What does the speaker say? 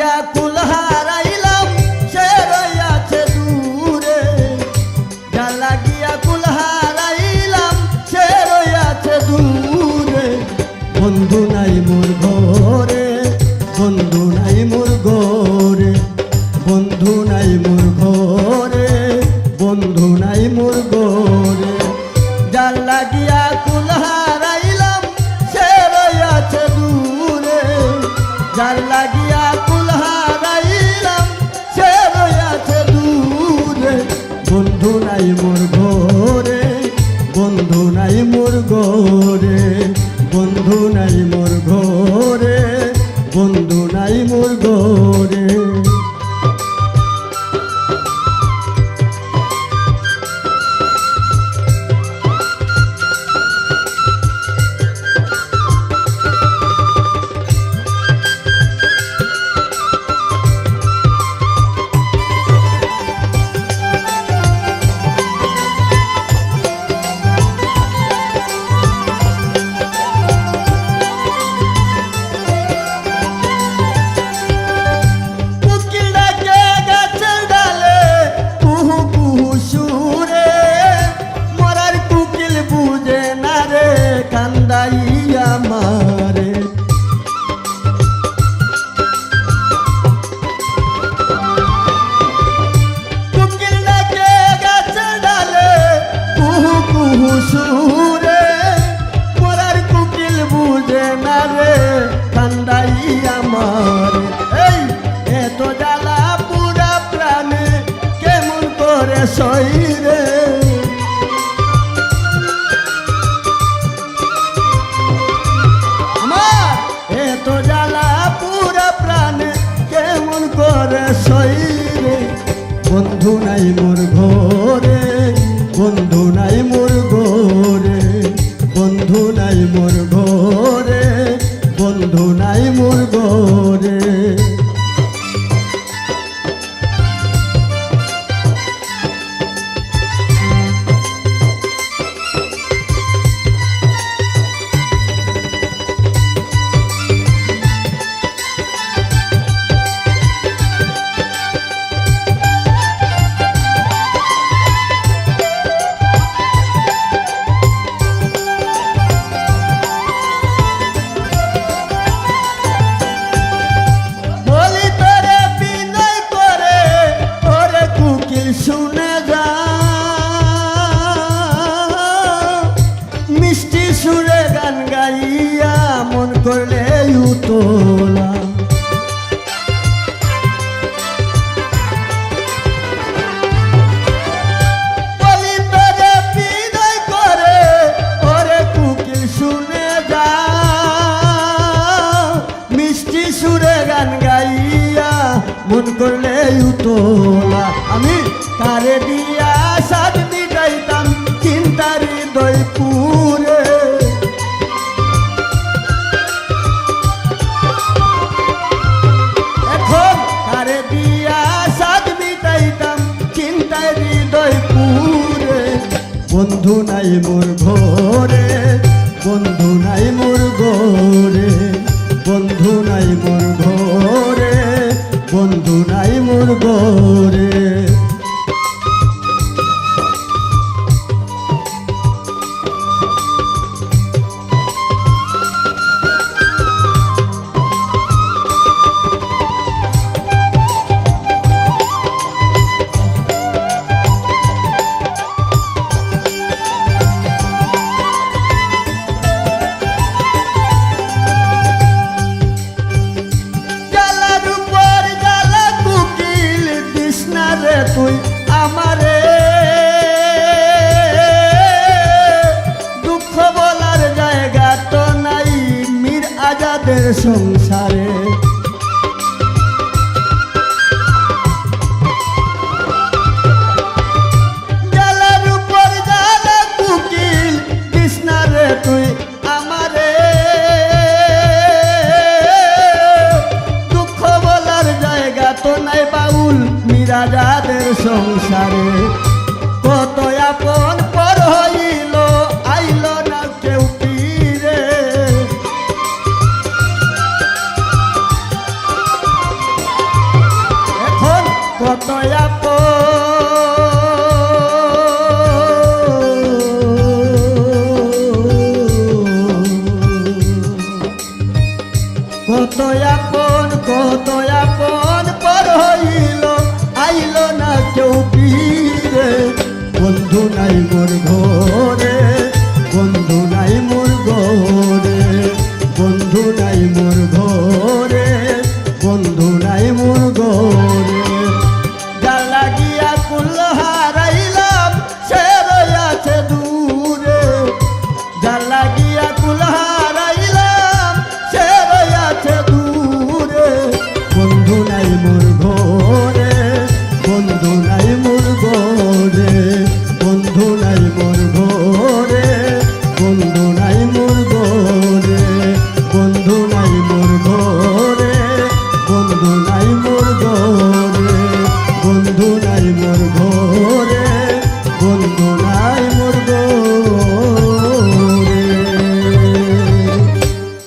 লাগিয়া কুল হারাইলাম সে রইয়াছে দূরে, যার লাগিয়া কুল হারাইলাম সে রইয়াছে দূরে। বন্ধু নাই মোর ঘরে, বন্ধু নাই মোর ঘরে, বন্ধু নাই মোর ঘরে, বন্ধু নাই মোর ঘরে। যার লাগিয়া কুল হারাইলাম সে রইয়াছে দূরে, যার লাগিয়া কুল হারাইলাম সে রইয়াছে দূরে। বন্ধু নাই মোর ঘরে, বন্ধু নাই মোর ঘরে, বন্ধু নাই মোর ঘরে, বন্ধু নাই মোর ঘরে। সুরে মোরার কুকিল বুঝে না রে কান্দাই আমার। এই এত জ্বালা পুরা প্রাণে কেমন করে সই রে, আমার এত জ্বালা পুরা প্রাণে কেমন করে সই রে। বন্ধু নাই মোর ঘরে, বন্ধু নাই মোর ঘরে, বন্ধু নাই মোর ঘরে, বন্ধু নাই মোর ঘরে। শুনে যা মিষ্টি সুরে গান গাইয়া মন করলে উতলা, বলি তোরে বিদায় করে ওরে কুকিল শুনে যা মিষ্টি সুরে গান গাইয়া মন করলে উতলা। আমি তারে দিয়া সাত মিটাইতাম চিন্তার হৃদয় পুরে, এখন তারে দিয়া সাত মিটাইতাম চিন্তার হৃদয় পুরে। বন্ধু নাই মোর ঘরে, বন্ধু নাই মোর ঘরে, বন্ধু নাই মোর ঘরে, বন্ধু নাই মোর ঘরে। তুই আমারে দুঃখ বলার জায়গা তো নাই মীর আজাদের সংসারে, জ্বালার উপর জ্বালা কুকিল কৃষ্ণা রে তুই আমারে দুঃখ বলার জায়গা তো নাই বাউল মিরাজাদের সংসারে। কত আপন পর হইল আইল না কেউ ফিরে, নাই মোর ঘরে, বন্ধু নাই মোর ঘরে, বন্ধু নাই মোর ঘরে।